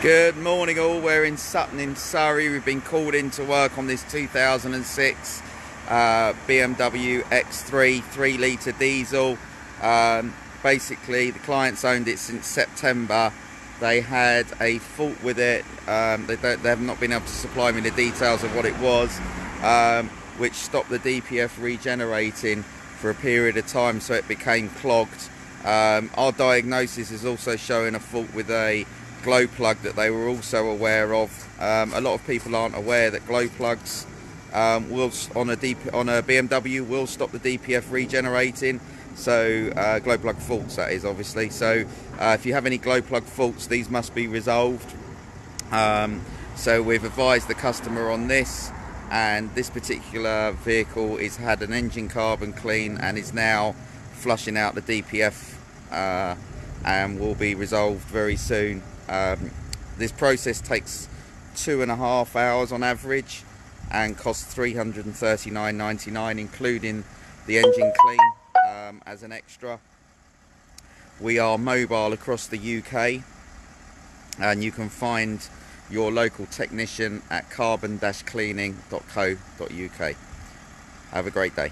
Good morning all, we're in Sutton in Surrey. We've been called in to work on this 2006 BMW X3 3-litre diesel. Basically the client's owned it since September. They had a fault with it. They have not been able to supply me the details of what it was, which stopped the DPF regenerating for a period of time, so it became clogged. Our diagnosis is also showing a fault with a glow plug that they were also aware of. A lot of people aren't aware that glow plugs will on a BMW will stop the DPF regenerating. So glow plug faults, that is, obviously. So if you have any glow plug faults, these must be resolved. So we've advised the customer on this, and this particular vehicle has had an engine carbon clean and is now flushing out the DPF and will be resolved very soon. This process takes 2.5 hours on average and costs £339.99, including the engine clean as an extra. We are mobile across the UK, and you can find your local technician at carbon-cleaning.co.uk. Have a great day.